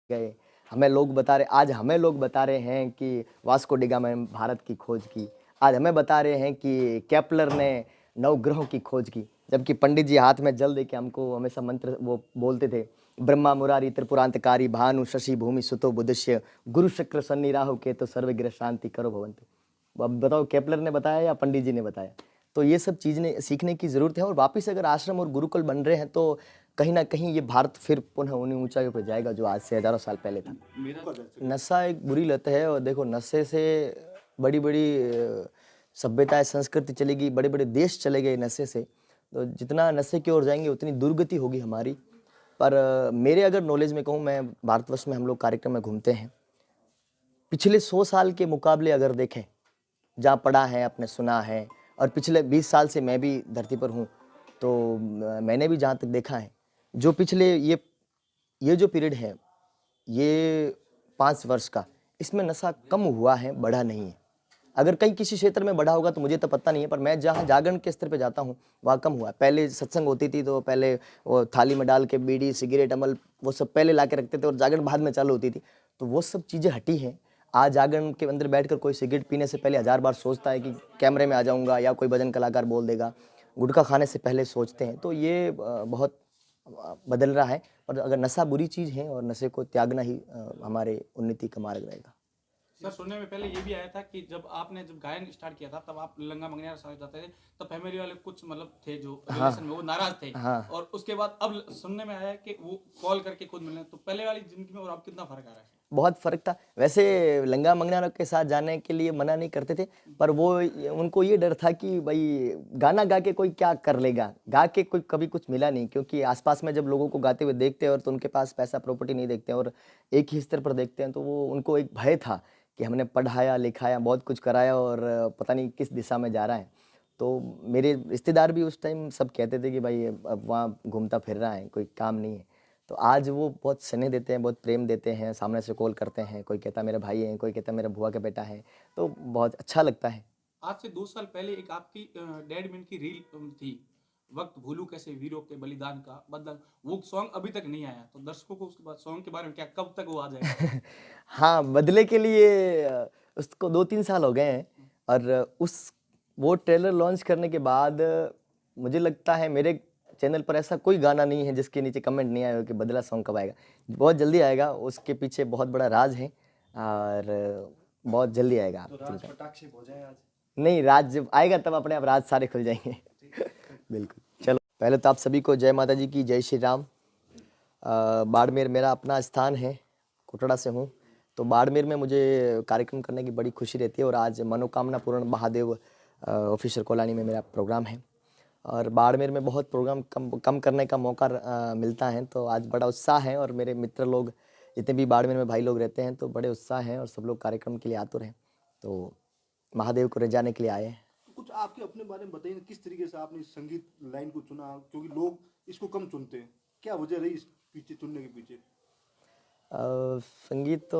गए। हमें लोग बता रहे आज हमें लोग बता रहे हैं कि वास्को डी गामा ने भारत की खोज की। आज हमें बता रहे हैं कि केपलर ने नवग्रहों की खोज की। जबकि पंडित जी हाथ में जल देके हमको हमेशा मंत्र वो बोलते थे, ब्रह्मा मुरारी त्रिपुरांतकारी भानु शशि भूमि सुतो बुधस्य गुरु शुक्र शनि राहु केतु सर्वग्रह शांति करो भवन्तु। अब बताओ केपलर ने बताया या पंडित जी ने बताया? तो ये सब चीज़ें सीखने की ज़रूरत है और वापस अगर आश्रम और गुरुकुल बन रहे हैं तो कहीं न कहीं ये भारत फिर पुनः उन्हीं ऊँचाइयों पे जाएगा जो आज से हज़ारों साल पहले था। नशा एक बुरी लत है और देखो नशे से बड़ी-बड़ी सभ्यताएँ, संस्कृति चलेगी, बड़े-बड़े देश चले गए नशे से। तो जितना नशे की ओर जाएँगे उतनी दुर्गति होगी हमारी। पर मेरे अगर नॉलेज में कहूँ मैं भारतवर्ष में हम लोग कार्यक्रम में घूमते हैं। पिछले 100 साल के मुकाबले अगर देखें, जहाँ पढ़ा है, आपने सुना है और पिछले 20 साल से मैं भी धरती पर हूँ, तो मैंने भी जहाँ तक देखा है, जो पिछले ये जो पीरियड है, ये 5 वर्ष का, इसमें नशा कम हुआ है, बढ़ा नहीं है। अगर कहीं किसी क्षेत्र में बढ़ा होगा तो मुझे तो पता नहीं है, पर मैं जहाँ जागरण के स्तर पे जाता हूँ, वहाँ कम हुआ है। पहले सत्संग होती थी तो पहले वो थाली में डाल के बीड़ी, सिगरेट, अमल वो सब पहले ला के रखते थे और जागरण बाद में चालू होती थी। तो वो सब चीज़ें हटी हैं। आज जागरण के अंदर बैठकर कोई सिगरेट पीने से पहले 1000 बार सोचता है कि कैमरे में आ जाऊँगा या कोई भजन कलाकार बोल देगा। गुटखा खाने से पहले सोचते हैं। तो ये बहुत बदल रहा है और अगर नशा बुरी चीज़ है और नशे को त्यागना ही हमारे उन्नति का मार्ग रहेगा। सर सुनने में पहले ये भी आया था कि जब गायन स्टार्ट किया था तब आप लंगा मंगनियार साथ जाते थे, तब फैमिली वाले कुछ मतलब थे जो हाँ, रिलेशन में वो नाराज थे। हाँ। और उसके बाद अब सुनने में आया है कि वो कॉल करके खुद मिलने, तो पहले वाली जिंदगी में और अब कितना फर्क आ रहा है? बहुत फ़र्क था। वैसे लंगा मंगना के साथ जाने के लिए मना नहीं करते थे, पर उनको ये डर था कि भई गाना गा के कोई क्या कर लेगा? गा के कोई कभी कुछ मिला नहीं क्योंकि आस-पास में जब लोगों को गाते हुए देखते हैं और तो उनके पास पैसा प्रॉपर्टी नहीं देखते हैं और एक ही स्तर पर देखते हैं, तो वो उनको एक भय था कि हमने पढ़ाया, लिखाया, बहुत कुछ कराया और पता नहीं किस दिशा में जा रहा है। तो मेरे रिश्तेदार भी उस टाइम सब कहते थे कि भाई अब वहाँ घूमता फिर रहा है, कोई काम नहीं है। तो आज वो बहुत स्नेह देते हैं, बहुत प्रेम देते हैं, सामने से कॉल करते हैं, कोई कहता है मेरा भाई है, कोई कहता है मेरा बुआ का बेटा है, तो बहुत अच्छा लगता है। आज से 2 साल पहले एक आपकी 1.5 मिनट की रील थी, वक्त भूलू कैसे वीरों के बलिदान का बदला, वो सॉन्ग अभी तक नहीं आया, तो दर्शकों को उसके बाद सॉन्ग के बारे में क्या, कब तक वो आ जाएगा? हाँ, बदले के लिए उसको 2-3 साल हो गए हैं और वो ट्रेलर लॉन्च करने के बाद मुझे लगता है मेरे चैनल पर ऐसा कोई गाना नहीं है जिसके नीचे कमेंट नहीं आया हो कि बदला सॉन्ग कब आएगा। बहुत जल्दी आएगा, उसके पीछे बहुत बड़ा राज है और बहुत जल्दी आएगा। आप तो राज चिंता कटाक्ष हो जाए आज। नहीं, राज जब आएगा तब अपने आप राज सारे खुल जाएँगे। बिल्कुल। चलो, पहले तो आप सभी को जय माता जी की, जय श्री राम। बाड़मेर मेरा अपना स्थान है, कोटड़ा से हूँ। तो बाड़मेर में मुझे कार्यक्रम करने की बड़ी खुशी रहती है और आज मनोकामना पूर्ण महादेव ऑफिसर कॉलोनी में मेरा प्रोग्राम है और बाड़मेर में बहुत प्रोग्राम कम करने का मौका मिलता है, तो आज बड़ा उत्साह है और मेरे मित्र लोग जितने भी बाड़मेर में भाई लोग रहते हैं तो बड़े उत्साह हैं और सब लोग कार्यक्रम के लिए आतुर हैं। तो महादेव को रिझाने के लिए आए हैं। तो कुछ आपके अपने बारे में बताइए, किस तरीके से आपने इस संगीत लाइन को चुना, क्योंकि लोग इसको कम चुनते हैं, क्या वजह रही इस पीछे चुनने के पीछे? संगीत तो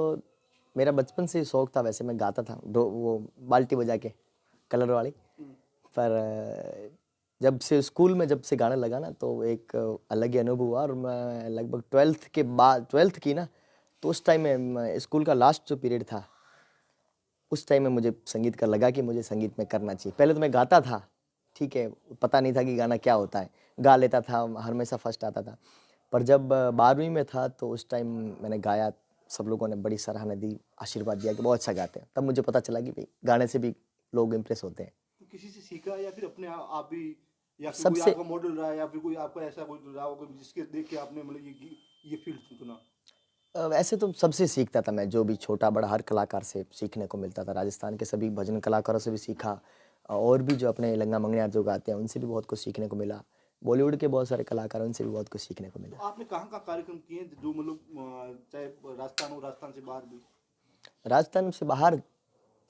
मेरा बचपन से ही शौक था, वैसे मैं गाता था वो बाल्टी बजा के कलर वाली। पर जब से गाने लगा ना तो एक अलग ही अनुभव हुआ और मैं लगभग 12th की ना, तो उस टाइम में स्कूल का लास्ट जो पीरियड था, उस टाइम में मुझे संगीत का लगा कि मुझे संगीत में करना चाहिए। पहले तो मैं गाता था, ठीक है, पता नहीं था कि गाना क्या होता है, गा लेता था, हमेशा फर्स्ट आता था। पर जब 12वीं में था तो उस टाइम मैंने गाया, सब लोगों ने बड़ी सराहना दी, आशीर्वाद दिया कि बहुत अच्छा गाते हैं। तब मुझे पता चला कि भाई गाने से भी लोग इम्प्रेस होते हैं। तो किसी से सीखा या फिर अपने आप ही, या फिर कोई सबसे आपका मॉडल रहा या फिर कोई आपका ऐसा कोई रहा होगा जिसके देख के आपने मतलब ये फील्ड चुना? वैसे तो सबसे सीखता था मैं, जो भी छोटा बड़ा हर कलाकार से सीखने को मिलता था। राजस्थान के सभी भजन कलाकारों से भी सीखा और भी जो अपने लंगा मंगनियार जो गाते हैं उनसे भी बहुत कुछ सीखने को मिला। बॉलीवुड के बहुत सारे कलाकार हैं, उनसे भी बहुत कुछ सीखने को तो मिला। आपने कहाँ कार्यक्रम किए हैं जो मतलब चाहे राजस्थान हो, राजस्थान से बाहर भी? राजस्थान से बाहर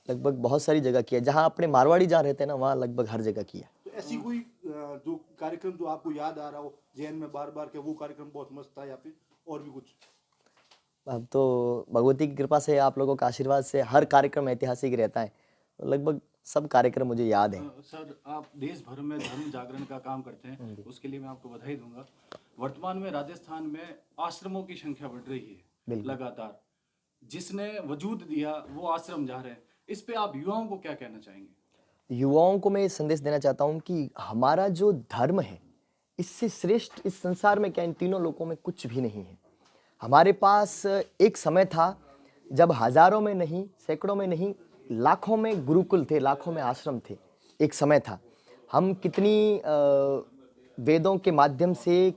लगभग बहुत सारी जगह किया, जहाँ अपने मारवाड़ी जहाँ रहते हैं ना वहाँ लगभग हर जगह किया। तो ऐसी कोई जो कार्यक्रम जो आपको याद आ रहा हो जैन में बार बार, के वो कार्यक्रम बहुत मस्त था, या फिर और भी कुछ? अब तो भगवती की कृपा से, आप लोगों का आशीर्वाद से हर कार्यक्रम ऐतिहासिक रहता है, तो लगभग सब कार्यक्रम मुझे याद हैं। सर, आप देश भर में धर्म जागरण का काम करते हैं, उसके लिए मैं आपको बधाई दूंगा। वर्तमान में राजस्थान में आश्रमों की संख्या बढ़ रही है, बिल्कुल। लगातार जिसने वजूद दिया वो आश्रम जा रहे हैं। इस पे आप युवाओं को क्या कहना चाहेंगे? युवाओं को मैं ये संदेश देना चाहता हूँ कि हमारा जो धर्म है, इससे श्रेष्ठ इस संसार में क्या इन तीनों लोकों में कुछ भी नहीं है। हमारे पास एक समय था जब हजारों में नहीं, सैकड़ों में नहीं, लाखों में गुरुकुल थे, लाखों में आश्रम थे। एक समय था। हम कितनी वेदों के माध्यम से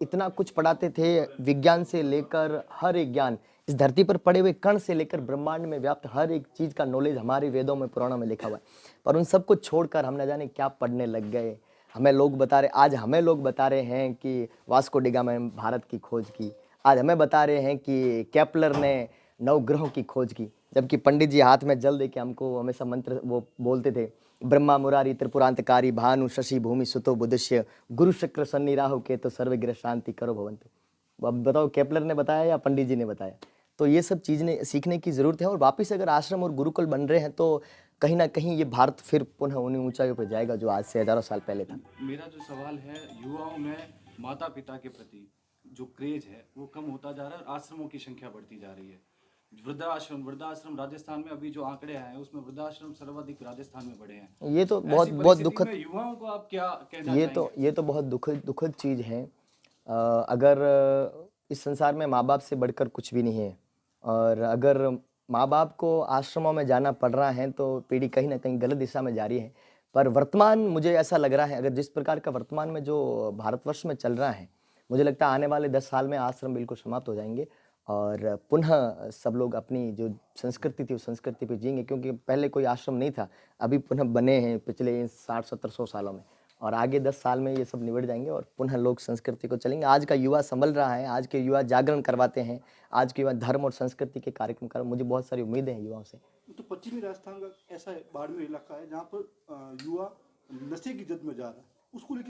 इतना कुछ पढ़ाते थे, विज्ञान से लेकर हर एक ज्ञान, इस धरती पर पड़े हुए कण से लेकर ब्रह्मांड में व्याप्त हर एक चीज का नॉलेज हमारे वेदों में, पुराणों में लिखा हुआ है। पर उन सबको छोड़कर हम न जाने क्या पढ़ने लग गए। आज हमें लोग बता रहे हैं कि वास्को डी गामा ने भारत की खोज की। आज हमें बता रहे हैं कि केपलर ने नवग्रहों की खोज की। जबकि पंडित जी हाथ में जल दे के हमको हमेशा मंत्र वो बोलते थे, ब्रह्मा मुरारी त्रिपुरांतकारी भानु शशि भूमि सुतो बुधस्य गुरु शुक्र शनि राहु केतु सर्वग्रह शांति करो भवन्तु। अब बताओ केपलर ने बताया या पंडित जी ने बताया? तो ये सब चीज़ें सीखने की ज़रूरत है और वापस अगर आश्रम और गुरुकुल बन रहे हैं तो कहीं ना कहीं ये भारत फिर पुनः उन्हीं ऊंचाइयों पर जाएगा जो आज से हजारों साल पहले था। मेरा जो सवाल है, युवाओं में माता पिता के प्रति जो क्रेज है वो कम होता जा रहा है और आश्रमों की संख्या बढ़ती जा रही है। वृद्धाश्रम राजस्थान में अभी जो आंकड़े आए हैं उसमें वृद्धाश्रम सर्वाधिक राजस्थान में बढ़े हैं। ये तो ऐसी बहुत परिस्थिति दुखद, में युवाओं को आप क्या कहना ये चाहेंगे? तो बहुत दुखद चीज़ है। अगर इस संसार में माँ बाप से बढ़कर कुछ भी नहीं है और अगर माँ बाप को आश्रमों में जाना पड़ रहा है तो पीढ़ी कहीं ना कहीं गलत दिशा में जा रही है। पर वर्तमान मुझे ऐसा लग रहा है, अगर जिस प्रकार का वर्तमान में जो भारतवर्ष में चल रहा है, मुझे लगता है आने वाले 10 साल में आश्रम बिल्कुल समाप्त हो जाएंगे और पुनः सब लोग अपनी जो संस्कृति थी उस संस्कृति पे जिएंगे। क्योंकि पहले कोई आश्रम नहीं था, अभी पुनः बने हैं पिछले 60-70-100 सालों में, और आगे 10 साल में ये सब निबट जाएंगे और पुनः लोग संस्कृति को चलेंगे। आज का युवा संभल रहा है, आज के युवा जागरण करवाते हैं, आज के युवा धर्म और संस्कृति के कार्यक्रम कर, मुझे बहुत सारी उम्मीदें हैं युवाओं से। तो पश्चिमी राजस्थान का ऐसा बाड़मेर इलाका है जहाँ पर युवा नशे की जद में जा रहा है, उसको लेकर